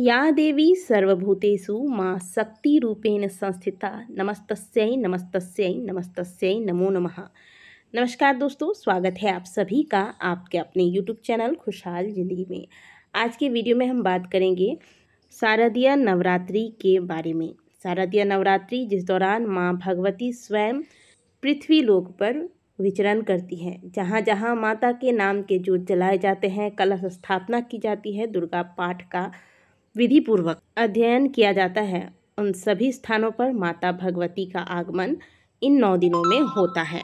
या देवी सर्वभूतेषु मां शक्तिरूपेण संस्थिता नमस्तस्यै नमस्तस्यै नमस्तस्यै नमो नमः। नमस्कार दोस्तों, स्वागत है आप सभी का आपके अपने यूट्यूब चैनल खुशहाल ज़िंदगी में। आज के वीडियो में हम बात करेंगे शारदीय नवरात्रि के बारे में। शारदीय नवरात्रि जिस दौरान माँ भगवती स्वयं पृथ्वी लोक पर विचरण करती हैं, जहाँ जहाँ माता के नाम के जोत जलाए जाते हैं, कलश स्थापना की जाती है, दुर्गा पाठ का विधि पूर्वक अध्ययन किया जाता है, उन सभी स्थानों पर माता भगवती का आगमन इन 9 दिनों में होता है।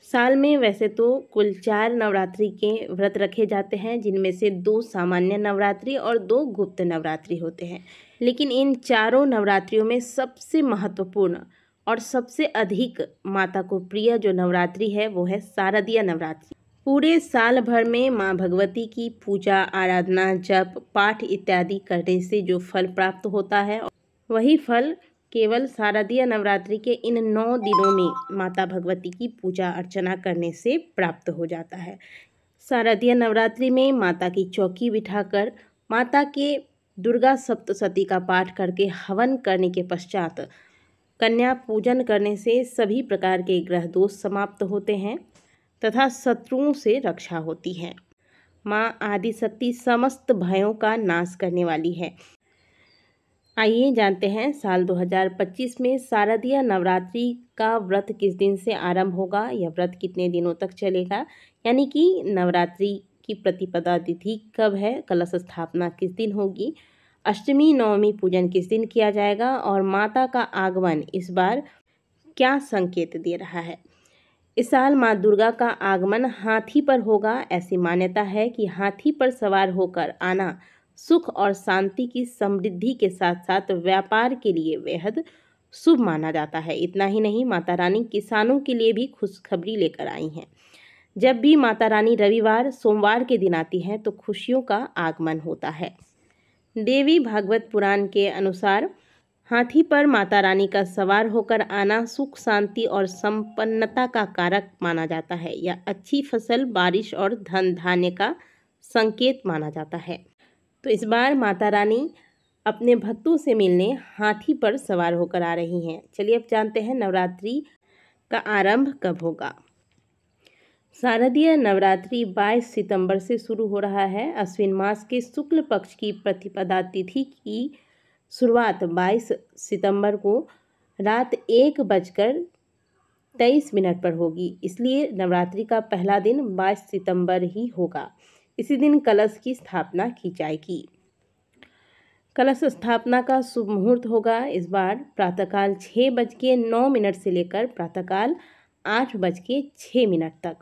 साल में वैसे तो कुल 4 नवरात्रि के व्रत रखे जाते हैं, जिनमें से 2 सामान्य नवरात्रि और 2 गुप्त नवरात्रि होते हैं। लेकिन इन चारों नवरात्रियों में सबसे महत्वपूर्ण और सबसे अधिक माता को प्रिय जो नवरात्रि है वो है शारदीय नवरात्रि। पूरे साल भर में माँ भगवती की पूजा, आराधना, जप, पाठ इत्यादि करने से जो फल प्राप्त होता है, वही फल केवल शारदीय नवरात्रि के इन 9 दिनों में माता भगवती की पूजा अर्चना करने से प्राप्त हो जाता है। शारदीय नवरात्रि में माता की चौकी बिठाकर माता के दुर्गा सप्तशती का पाठ करके हवन करने के पश्चात कन्या पूजन करने से सभी प्रकार के ग्रह दोष समाप्त होते हैं तथा शत्रुओं से रक्षा होती है। माँ आदिशक्ति समस्त भयों का नाश करने वाली है। आइए जानते हैं साल 2025 में शारदीय नवरात्रि का व्रत किस दिन से आरंभ होगा, यह व्रत कितने दिनों तक चलेगा, यानी कि नवरात्रि की प्रतिपदा तिथि कब है, कलश स्थापना किस दिन होगी, अष्टमी नवमी पूजन किस दिन किया जाएगा और माता का आगमन इस बार क्या संकेत दे रहा है। इस साल माँ दुर्गा का आगमन हाथी पर होगा। ऐसी मान्यता है कि हाथी पर सवार होकर आना सुख और शांति की समृद्धि के साथ साथ व्यापार के लिए बेहद शुभ माना जाता है। इतना ही नहीं, माता रानी किसानों के लिए भी खुशखबरी लेकर आई हैं। जब भी माता रानी रविवार, सोमवार के दिन आती हैं तो खुशियों का आगमन होता है। देवी भागवत पुराण के अनुसार हाथी पर माता रानी का सवार होकर आना सुख, शांति और संपन्नता का कारक माना जाता है। यह अच्छी फसल, बारिश और धन धान्य का संकेत माना जाता है। तो इस बार माता रानी अपने भक्तों से मिलने हाथी पर सवार होकर आ रही हैं। चलिए अब जानते हैं नवरात्रि का आरंभ कब होगा। शारदीय नवरात्रि 22 सितंबर से शुरू हो रहा है। अश्विन मास के शुक्ल पक्ष की प्रतिपदा तिथि की शुरुआत 22 सितंबर को रात 1:23 पर होगी। इसलिए नवरात्रि का पहला दिन 22 सितंबर ही होगा। इसी दिन कलश की स्थापना की जाएगी। कलश स्थापना का शुभ मुहूर्त होगा इस बार प्रातःकाल 6:09 से लेकर प्रातःकाल 8:06 तक।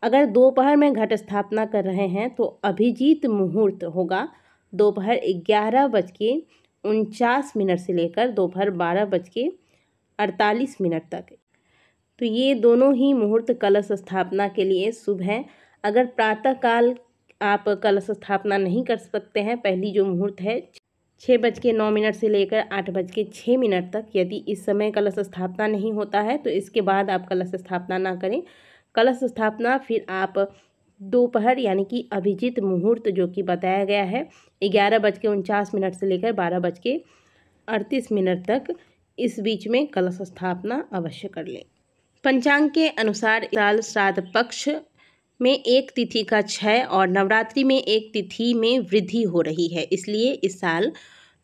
अगर दोपहर में घट स्थापना कर रहे हैं तो अभिजीत मुहूर्त होगा दोपहर 11:49 से लेकर दोपहर 12:48 तक। तो ये दोनों ही मुहूर्त कलश स्थापना के लिए शुभ हैं। अगर प्रातःकाल आप कलश स्थापना नहीं कर सकते हैं, पहली जो मुहूर्त है 6:09 से लेकर 8:06 तक, यदि इस समय कलश स्थापना नहीं होता है तो इसके बाद आप कलश स्थापना ना करें। कलश स्थापना फिर आप दोपहर यानी कि अभिजीत मुहूर्त जो कि बताया गया है 11:49 से लेकर 12:38 तक, इस बीच में कलश स्थापना अवश्य कर लें। पंचांग के अनुसार साल श्राद्ध पक्ष में एक तिथि का क्षय और नवरात्रि में एक तिथि में वृद्धि हो रही है। इसलिए इस साल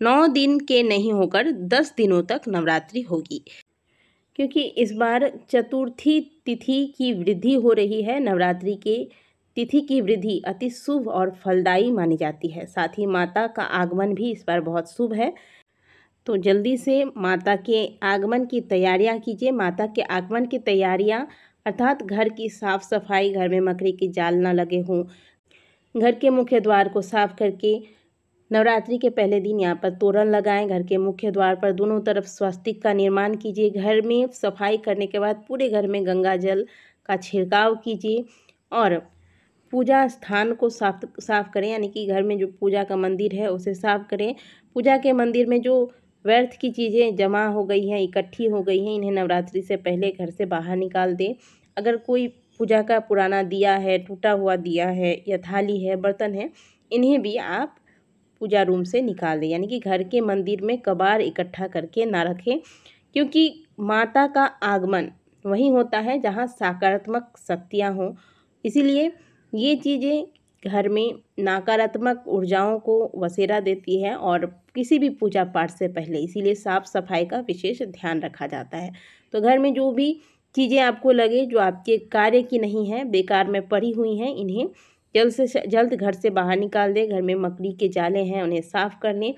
9 दिन के नहीं होकर 10 दिनों तक नवरात्रि होगी, क्योंकि इस बार चतुर्थी तिथि की वृद्धि हो रही है। नवरात्रि के तिथि की वृद्धि अति शुभ और फलदायी मानी जाती है। साथ ही माता का आगमन भी इस बार बहुत शुभ है। तो जल्दी से माता के आगमन की तैयारियां कीजिए। माता के आगमन की तैयारियां अर्थात घर की साफ सफाई, घर में मकड़ी की जाल ना लगे हों, घर के मुख्य द्वार को साफ करके नवरात्रि के पहले दिन यहाँ पर तोरण लगाएं। घर के मुख्य द्वार पर दोनों तरफ स्वस्तिक का निर्माण कीजिए। घर में सफाई करने के बाद पूरे घर में गंगा जल का छिड़काव कीजिए और पूजा स्थान को साफ करें, यानी कि घर में जो पूजा का मंदिर है उसे साफ करें। पूजा के मंदिर में जो व्यर्थ की चीज़ें जमा हो गई हैं, इकट्ठी हो गई हैं, इन्हें नवरात्रि से पहले घर से बाहर निकाल दें। अगर कोई पूजा का पुराना दिया है, टूटा हुआ दिया है या थाली है, बर्तन है, इन्हें भी आप पूजा रूम से निकाल दें, यानी कि घर के मंदिर में कबाड़ इकट्ठा करके ना रखें, क्योंकि माता का आगमन वहीं होता है जहाँ सकारात्मक शक्तियाँ हों। इसीलिए ये चीज़ें घर में नकारात्मक ऊर्जाओं को बसेरा देती है और किसी भी पूजा पाठ से पहले इसीलिए साफ़ सफाई का विशेष ध्यान रखा जाता है। तो घर में जो भी चीज़ें आपको लगे जो आपके कार्य की नहीं है, बेकार में पड़ी हुई हैं, इन्हें जल्द से जल्द घर से बाहर निकाल दें। घर में मकड़ी के जाले हैं उन्हें साफ़ कर लें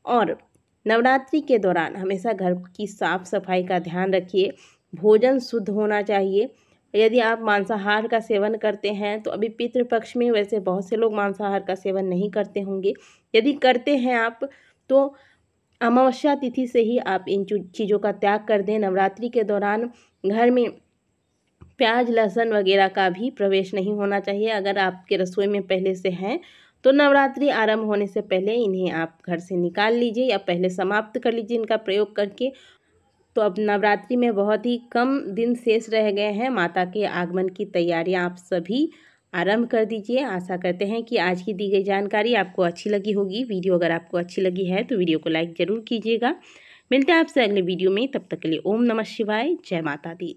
और नवरात्रि के दौरान हमेशा घर की साफ़ सफाई का ध्यान रखिए। भोजन शुद्ध होना चाहिए। यदि आप मांसाहार का सेवन करते हैं तो अभी पितृपक्ष में वैसे बहुत से लोग मांसाहार का सेवन नहीं करते होंगे। यदि करते हैं आप तो अमावस्या तिथि से ही आप इन चीज़ों का त्याग कर दें। नवरात्रि के दौरान घर में प्याज लहसुन वगैरह का भी प्रवेश नहीं होना चाहिए। अगर आपके रसोई में पहले से हैं तो नवरात्रि आरंभ होने से पहले इन्हें आप घर से निकाल लीजिए या पहले समाप्त कर लीजिए इनका प्रयोग करके। तो अब नवरात्रि में बहुत ही कम दिन शेष रह गए हैं। माता के आगमन की तैयारियां आप सभी आरंभ कर दीजिए। आशा करते हैं कि आज की दी गई जानकारी आपको अच्छी लगी होगी। वीडियो अगर आपको अच्छी लगी है तो वीडियो को लाइक ज़रूर कीजिएगा। मिलते हैं आपसे अगले वीडियो में, तब तक के लिए ओम नमः शिवाय, जय माता दी।